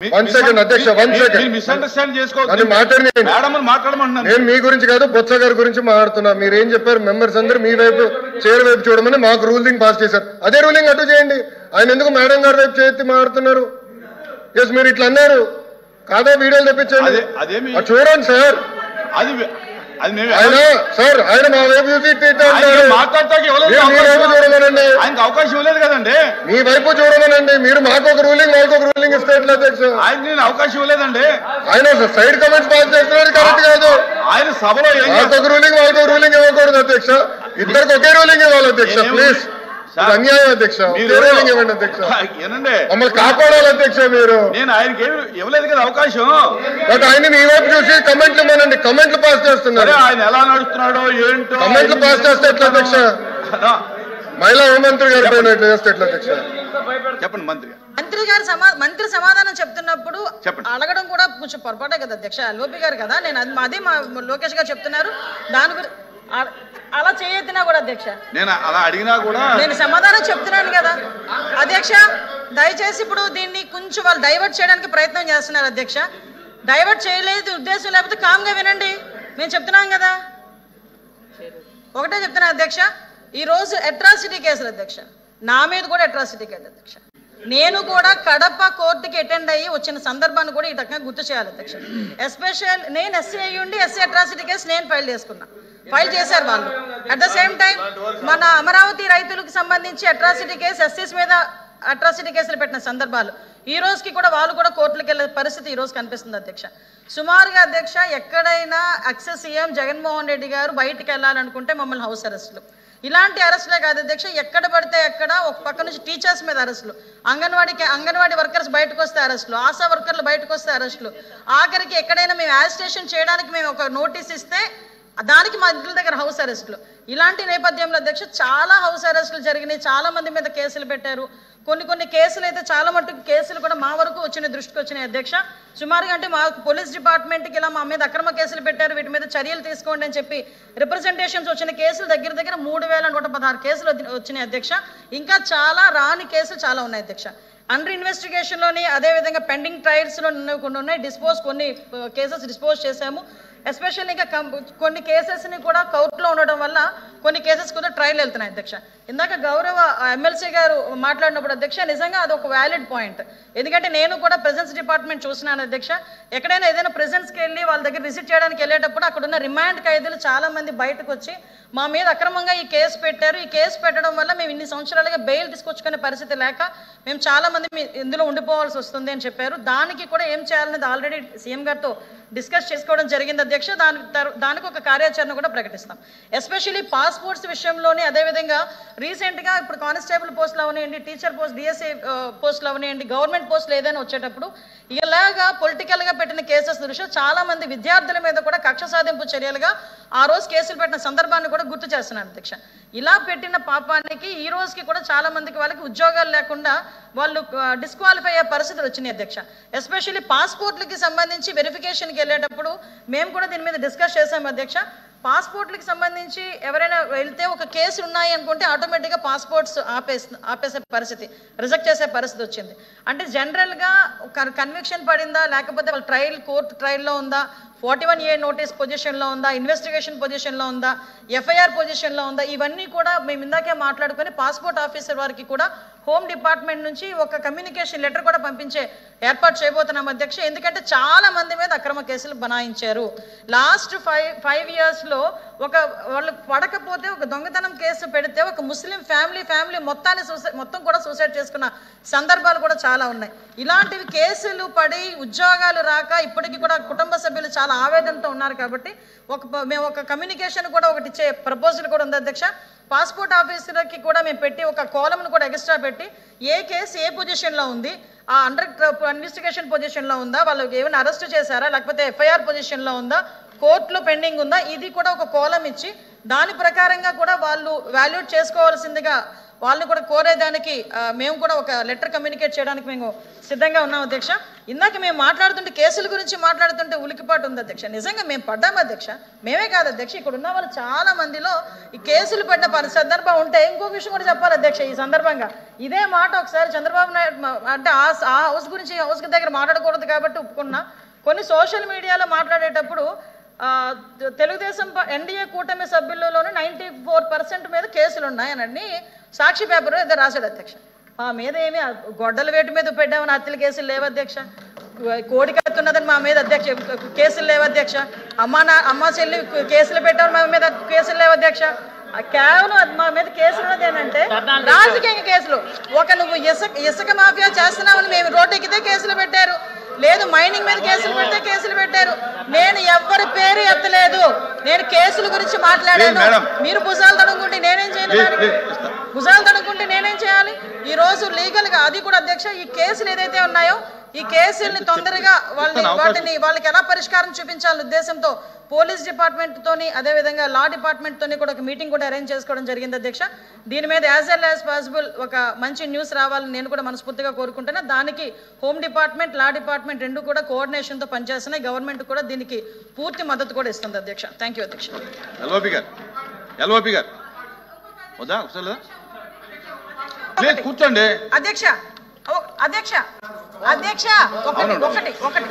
1 second అధ్యక్ష 1 second misunderstand చేసుకోవద్దు. నేను మీ గురించి కాదు బొత్స గారి గురించి మాట్లాడుతున్నా. మీరు ఏం చెప్పారు? మెంబర్స్ అందరూ మీ వైపు చైర్ వైపు చూడమని మాకు రూలింగ్ పాస్ చేశారు. అదే రూలింగ్ అటు చేయండి. ఆయన ఎందుకు మేడం గారి వైపు చేతి మాట్లాడుతున్నారు? ఎస్ మీరు ఇట్లా అన్నారు కాదా? వీడియోలు తెప్పించండి చూడండి సార్. ఆయన సార్ ఆయన మా వైపు చూసి చూడమనండి. ఆయనకు అవకాశం ఇవ్వలేదు కదండి. మీ వైపు చూడమనండి. మీరు మాకు ఒక రూలింగ్ వాళ్ళకు ఒక రూలింగ్ ఇస్తే ఎట్లా అధ్యక్ష? ఆయన అవకాశం ఇవ్వలేదండి. ఆయన సైడ్ కమెంట్స్ పాస్ చేస్తున్నారు కరెక్ట్ కాదు. ఆయన సభలో మాకు ఒక రూలింగ్ వాళ్ళకు ఒక రూలింగ్ ఇవ్వకూడదు అధ్యక్ష. ఇద్దరికి ఒకే రూలింగ్ ఇవ్వాలి అధ్యక్ష. ప్లీజ్ అన్యాయం అధ్యక్ష. రూలింగ్ ఇవ్వండి అధ్యక్ష. మమ్మల్ని కాపాడాలి అధ్యక్ష. మీరు నేను ఆయనకి ఇవ్వలేదు కదా అవకాశం. బట్ ఆయన మీ వైపు చూసి కమెంట్లు ఇవ్వనండి. కమెంట్లు పాస్ చేస్తున్నారు. ఆయన ఎలా నడుస్తున్నాడో ఏంటో కమెంట్లు పాస్ చేస్తే ఎట్లా అధ్యక్ష? మహిళా హోంమంత్రి గారు పైన ఎట్లా చేస్తే ఎట్లా అధ్యక్ష? చెప్పండి మంత్రి మంత్రి సమాధానం చెప్తున్నప్పుడు అడగడం కూడా కొంచెం పొరపాటే కదా అధ్యక్ష. లోపి గారు కదా. నేను అదే మా లోకేష్ గారు చెప్తున్నారు. దాని గురించి అలా చేయొద్దునా కూడా అధ్యక్ష. నేను అలా అడిగినా కూడా నేను సమాధానం చెప్తున్నాను కదా అధ్యక్ష. దయచేసి ఇప్పుడు దీన్ని కొంచెం వాళ్ళు డైవర్ట్ చేయడానికి ప్రయత్నం చేస్తున్నారు అధ్యక్ష. డైవర్ట్ చేయలేదు ఉద్దేశం లేకపోతే కామ్గా వినండి. మేము చెప్తున్నాం కదా. ఒకటే చెప్తున్నా అధ్యక్ష. ఈ రోజు అట్రాసిటీ కేసులు అధ్యక్ష. నా మీద కూడా అట్రాసిటీ కేసు అధ్యక్ష. నేను కూడా కడప కోర్టుకి అటెండ్ అయ్యి వచ్చిన సందర్భాన్ని కూడా ఈ రకంగా గుర్తు చేయాలి అధ్యక్ష. ఎస్పెషల్ నేను ఎస్సీ అయ్యి ఉండి ఎస్సీ అట్రాసిటీ కేసు నేను ఫైల్ చేశారు వాళ్ళు. అట్ ద సేమ్ టైం మన అమరావతి రైతులకు సంబంధించి అట్రాసిటీ కేసు ఎస్సీస్ మీద అట్రాసిటీ కేసులు పెట్టిన సందర్భాలు ఈ రోజుకి కూడా వాళ్ళు కూడా కోర్టులకు వెళ్ళే పరిస్థితి ఈ రోజు కనిపిస్తుంది అధ్యక్ష. సుమారుగా అధ్యక్ష ఎక్కడైనా ఎక్స్ సీఎం జగన్మోహన్ రెడ్డి గారు బయటికి వెళ్ళాలనుకుంటే మమ్మల్ని హౌస్ అరెస్టులు. ఇలాంటి అరెస్టులే కాదు అధ్యక్ష. ఎక్కడ పడితే ఎక్కడ ఒక పక్క నుంచి టీచర్స్ మీద అరెస్టులు, అంగన్వాడీ వర్కర్స్ బయటకు వస్తే అరెస్టులు, ఆశా వర్కర్లు బయటకు వస్తే అరెస్టులు, ఆఖరికి ఎక్కడైనా మేము యాజిటేషన్ చేయడానికి మేము ఒక నోటీస్ ఇస్తే దానికి మా ఇంటి దగ్గర హౌస్ అరెస్టులు. ఇలాంటి నేపథ్యంలో అధ్యక్ష చాలా హౌస్ అరెస్టులు జరిగినాయి. చాలా మంది మీద కేసులు పెట్టారు. కొన్ని కేసులు అయితే చాలా మట్టుకు కేసులు కూడా మా వరకు దృష్టికి వచ్చినాయి అధ్యక్ష. సుమారుగా అంటే మా పోలీస్ డిపార్ట్మెంట్కి ఇలా మా మీద అక్రమ కేసులు పెట్టారు, వీటి మీద చర్యలు తీసుకోండి అని చెప్పి రిప్రజెంటేషన్స్ వచ్చిన కేసులు దగ్గర 3116 కేసులు వచ్చినాయి అధ్యక్ష. ఇంకా చాలా రాని కేసులు చాలా ఉన్నాయి అధ్యక్ష. అండర్ ఇన్వెస్టిగేషన్లోని అదేవిధంగా పెండింగ్ ట్రయల్స్లో కొన్ని ఉన్నాయి. కొన్ని కేసెస్ డిస్పోజ్ చేశాము. ఎస్పెషల్లీ ఇంకా కొన్ని కేసెస్ని కూడా కోర్టులో ఉండడం వల్ల కొన్ని కేసెస్ కూడా ట్రయల్ వెళ్తున్నాయి అధ్యక్ష. ఇందాక గౌరవ ఎమ్మెల్సీ గారు మాట్లాడినప్పుడు అధ్యక్ష నిజంగా అది ఒక వ్యాలిడ్ పాయింట్. ఎందుకంటే నేను కూడా ప్రెజెన్స్ డిపార్ట్మెంట్ చూసినాను అధ్యక్ష. ఎక్కడైనా ఏదైనా ప్రెజెన్స్కి వెళ్ళి వాళ్ళ దగ్గర విజిట్ చేయడానికి వెళ్ళేటప్పుడు అక్కడ ఉన్న రిమాండ్ ఖైదీలు చాలా మంది బయటకు వచ్చి మా మీద అక్రమంగా ఈ కేసు పెట్టారు, ఈ కేసు పెట్టడం వల్ల మేము ఇన్ని సంవత్సరాలుగా బెయిల్ తీసుకొచ్చుకునే పరిస్థితి లేక మేము చాలా మంది ఇందులో ఉండిపోవాల్సి వస్తుంది అని చెప్పారు. దానికి కూడా ఏం చేయాలనేది ఆల్రెడీ సీఎం గారితో డిస్కస్ చేసుకోవడం జరిగింది అధ్యక్ష. దానికి ఒక కార్యాచరణ కూడా ప్రకటిస్తాం. ఎస్పెషల్లీ పాస్పోర్ట్స్ విషయంలోనే అదేవిధంగా రీసెంట్గా ఇప్పుడు కానిస్టేబుల్ పోస్టులు అవనివ్వండి, టీచర్ పోస్ట్, డిఎస్ఏ పోస్టులు అవనివ్వండి, గవర్నమెంట్ పోస్టులు ఏదైనా వచ్చేటప్పుడు ఇలాగా పొలిటికల్గా పెట్టిన కేసెస్ దృష్ట్యా చాలా మంది విద్యార్థుల మీద కూడా కక్ష సాధింపు చర్యలుగా ఆ రోజు కేసులు పెట్టిన సందర్భాన్ని కూడా గుర్తు చేస్తున్నాను అధ్యక్ష. ఇలా పెట్టిన పాపానికి ఈ రోజుకి కూడా చాలా మందికి వాళ్ళకి ఉద్యోగాలు లేకుండా వాళ్ళు డిస్క్వాలిఫై అయ్యే పరిస్థితులు వచ్చినాయి అధ్యక్ష. ఎస్పెషల్లీ పాస్పోర్ట్లకి సంబంధించి వెరిఫికేషన్కి వెళ్ళేటప్పుడు మేము కూడా దీని మీద డిస్కస్ చేసాము అధ్యక్ష. పాస్పోర్ట్లకి సంబంధించి ఎవరైనా వెళ్తే ఒక కేసు ఉన్నాయి అనుకుంటే ఆటోమేటిక్గా పాస్పోర్ట్స్ ఆపేసే పరిస్థితి, రిజెక్ట్ చేసే పరిస్థితి వచ్చింది. అంటే జనరల్గా కన్విక్షన్ పడిందా లేకపోతే వాళ్ళ కోర్టు ట్రయల్లో ఉందా, 41A నోటీస్ పొజిషన్లో ఉందా, ఇన్వెస్టిగేషన్ పొజిషన్లో ఉందా, ఎఫ్ఐఆర్ పొజిషన్లో ఉందా, ఇవన్నీ కూడా మేము ఇందాకే మాట్లాడుకొని పాస్పోర్ట్ ఆఫీసర్ వారికి కూడా హోమ్ డిపార్ట్మెంట్ నుంచి ఒక కమ్యూనికేషన్ లెటర్ కూడా పంపించే ఏర్పాటు చేయబోతున్నాం అధ్యక్ష. ఎందుకంటే చాలా మంది మీద అక్రమ కేసులు బనాయించారు. లాస్ట్ 5 yearsలో వాళ్ళు పడకపోతే ఒక దొంగతనం కేసు పెడితే ఒక ముస్లిం ఫ్యామిలీ మొత్తం కూడా సూసైడ్ చేసుకున్న సందర్భాలు కూడా చాలా ఉన్నాయి. ఇలాంటివి కేసులు పడి ఉద్యోగాలు రాక ఇప్పటికీ కూడా కుటుంబ సభ్యులు చాలా ఆవేదనతో ఉన్నారు. కాబట్టి మేము ఒక కమ్యూనికేషన్ కూడా ఒకటి ఇచ్చే ప్రపోజల్ కూడా ఉంది అధ్యక్ష. పాస్పోర్ట్ ఆఫీసర్కి కూడా మేము పెట్టి ఒక కాలమ్ను కూడా ఎక్స్ట్రా పెట్టి ఏ కేసు ఏ పొజిషన్లో ఉంది, ఆ అండర్ ఇన్వెస్టిగేషన్ పొజిషన్లో ఉందా, వాళ్ళకి ఏమైనా అరెస్ట్ చేశారా, లేకపోతే ఎఫ్ఐఆర్ పొజిషన్లో ఉందా, కోర్టులో పెండింగ్ ఉందా, ఇది కూడా ఒక కాలం ఇచ్చి దాని ప్రకారంగా కూడా వాళ్ళు వాల్యూట్ చేసుకోవాల్సిందిగా వాళ్ళని కూడా కోరేదానికి మేము కూడా ఒక లెటర్ కమ్యూనికేట్ చేయడానికి మేము సిద్ధంగా ఉన్నాం అధ్యక్ష. ఇందాక మేము మాట్లాడుతుంటే కేసుల గురించి మాట్లాడుతుంటే ఉలికిపాటు ఉంది అధ్యక్ష. నిజంగా మేము పడ్డాము అధ్యక్ష. మేమే కాదు అధ్యక్ష, ఇక్కడ ఉన్న వాళ్ళు చాలా మందిలో ఈ కేసులు పడిన సందర్భం ఉంటే ఇంకొక విషయం కూడా చెప్పాలి అధ్యక్ష. ఈ సందర్భంగా ఇదే మాట ఒకసారి చంద్రబాబు నాయుడు అంటే ఆ హౌస్ గురించి హౌస్ దగ్గర మాట్లాడకూడదు కాబట్టి ఒప్పుకున్నా. కొన్ని సోషల్ మీడియాలో మాట్లాడేటప్పుడు తెలుగుదేశం ఎన్డీఏ కూటమి సభ్యులలోనే 94% మీద కేసులు ఉన్నాయని సాక్షి పేపర్ ఏదో రాశాడు అధ్యక్ష. మా మీద ఏమి గొడ్డల వేటు మీద పెట్టామని హత్యల కేసులు లేవు అధ్యక్ష. కోడి కత్తున్నదని మా మీద అధ్యక్ష కేసులు లేవు అధ్యక్ష. అమ్మ చెల్లి కేసులు పెట్టామని మా మీద కేసులు లేవు అధ్యక్ష. కేవలం మా మీద కేసులు ఉన్నది ఏంటంటే రాజకీయ కేసులు. నువ్వు ఇసుక మాఫియా చేస్తున్నావని మేము రోడ్డు ఎక్కితే కేసులు పెట్టారు, లేదు మైనింగ్ మీద కేసులు పెడితే కేసులు పెట్టారు. నేను ఎవరి పేరు ఎత్తలేదు, నేను కేసుల గురించి మాట్లాడాను. మీరు భుజాలు తడుముకుంటే నేనేం చేయాలి? భుజాలు తడుముకుంటే నేనేం చేయాలి? ఈ రోజు లీగల్ గా అది కూడా అధ్యక్ష ఈ కేసులు ఏదైతే ఉన్నాయో ఈ కేసుల్ని తొందరగా వాళ్ళకి ఎలా పరిష్కారం చూపించాలనే ఉద్దేశంతో పోలీస్ డిపార్ట్మెంట్ తోని అదేవిధంగా లా డిపార్ట్మెంట్ తోని కూడా ఒక మీటింగ్ కూడా అరేంజ్ చేసుకోవడం జరిగింది అధ్యక్ష. దీని మీద యాజ్ ఎల్ యాజ్ పాసిబుల్ ఒక మంచి న్యూస్ రావాలని నేను కూడా మనస్ఫూర్తిగా కోరుకుంటున్నా. దానికి హోమ్ డిపార్ట్మెంట్ లా డిపార్ట్మెంట్ రెండు కూడా కోఆర్డినేషన్తో పనిచేస్తున్నాయి. గవర్నమెంట్ కూడా దీనికి పూర్తి మద్దతు కూడా ఇస్తుంది అధ్యక్ష. థ్యాంక్ యూ అధ్యక్ష. కూర్చోండి అధ్యక్ష. అధ్యక్ష అధ్యక్ష ఒకటి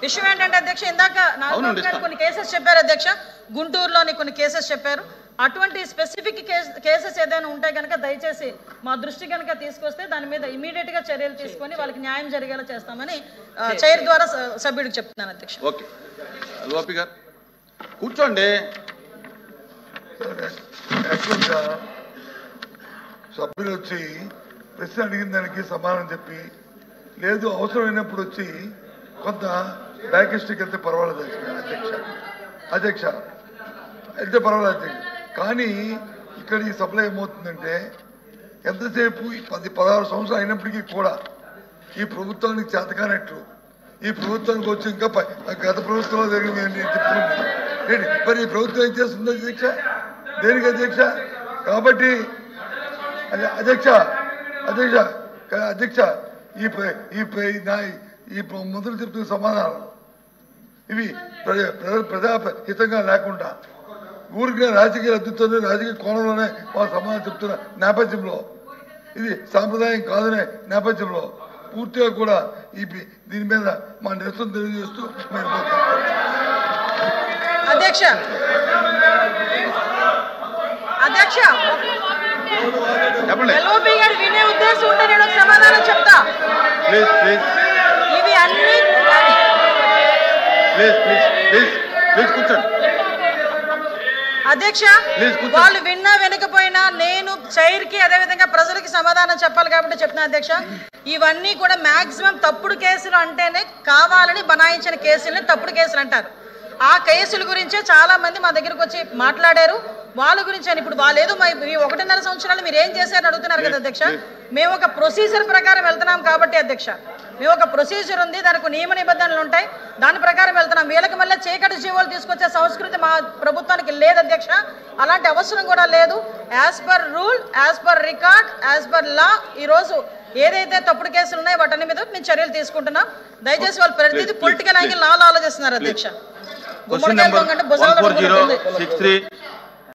విషయం ఏంటంటే అధ్యక్ష, ఇందాక కొన్ని కేసెస్ చెప్పారు అధ్యక్ష, గుంటూరులోని కొన్ని కేసెస్ చెప్పారు. అటువంటి స్పెసిఫిక్ కేసెస్ ఏదైనా ఉంటే కనుక దయచేసి మా దృష్టి కనుక తీసుకొస్తే దాని మీద ఇమీడియట్ గా చర్యలు తీసుకొని వాళ్ళకి న్యాయం జరిగేలా చేస్తామని చైర్ ద్వారా సభ్యుడికి చెప్తున్నాను అధ్యక్ష. కూర్చోండి. సభ్యులు వచ్చి ప్రశ్న అడిగిన దానికి సమాధానం చెప్పి, లేదు అవసరమైనప్పుడు వచ్చి కొంత బ్యాకిస్ట్కి వెళ్తే పర్వాలేదు అధ్యక్ష వెళ్తే పర్వాలేదు అధ్యక్ష. కానీ ఇక్కడ ఈ సభలో ఏమవుతుందంటే ఎంతసేపు 10-16 సంవత్సరాలు అయినప్పటికీ కూడా ఈ ప్రభుత్వానికి చేతకానట్లు ఈ ప్రభుత్వానికి వచ్చి ఇంకా గత ప్రభుత్వంలో జరిగింది చెప్పుకుంది. మరి ఈ ప్రభుత్వం ఏం చేస్తుంది అధ్యక్ష? దేనికి అధ్యక్ష? కాబట్టి అధ్యక్ష ఈ మొదలు చెప్తున్న సమాధానాలు ఇవి ప్రజాహితంగా లేకుండా ఊరికి రాజకీయ అద్దుతోనే రాజకీయ కోణంలోనే వాళ్ళు సమాధానం చెప్తున్న నేపథ్యంలో, ఇది సాంప్రదాయం కాదనే నేపథ్యంలో పూర్తిగా కూడా దీని మీద మా నిరసన తెలియజేస్తూ మేము అధ్యక్ష ఎల్ఓపి గారు వినే ఉద్దేశం ఉంటే నేను సమాధానం చెప్తా. ఇవి అన్ని అధ్యక్ష వాళ్ళు విన్నా వినకపోయినా నేను చైర్ కి అదేవిధంగా ప్రజలకి సమాధానం చెప్పాలి కాబట్టి చెప్తున్నా అధ్యక్ష. ఇవన్నీ కూడా మాక్సిమం తప్పుడు కేసులు అంటేనే కావాలని బనాయించిన కేసుల్ని తప్పుడు కేసులు అంటారు. ఆ కేసుల గురించే చాలా మంది మా దగ్గరకు వచ్చి మాట్లాడారు. వాళ్ళ గురించి అని ఇప్పుడు వాళ్ళు ఏదో 1.5 సంవత్సరాలు మీరు ఏం చేశారని అడుగుతున్నారు కదా అధ్యక్ష. మేము ఒక ప్రొసీజర్ ప్రకారం వెళ్తున్నాం కాబట్టి అధ్యక్ష, మేము ఒక ప్రొసీజర్ ఉంది, దానికి నియమ నిబంధనలు ఉంటాయి, దాని ప్రకారం వెళ్తున్నాం. వీళ్ళకి మళ్ళీ చీకటి జీవోలు తీసుకొచ్చే సంస్కృతి మా ప్రభుత్వానికి లేదు అధ్యక్ష. అలాంటి అవసరం కూడా లేదు. As per rule, as per record, as per law ఈరోజు ఏదైతే తప్పుడు కేసులు ఉన్నాయో వాటి మీద మేము చర్యలు తీసుకుంటున్నాం. దయచేసి వాళ్ళు ప్రతిదీ పొలిటికల్ యాంగిల్ లాలో ఆలోచిస్తున్నారు అధ్యక్ష. Question number 14063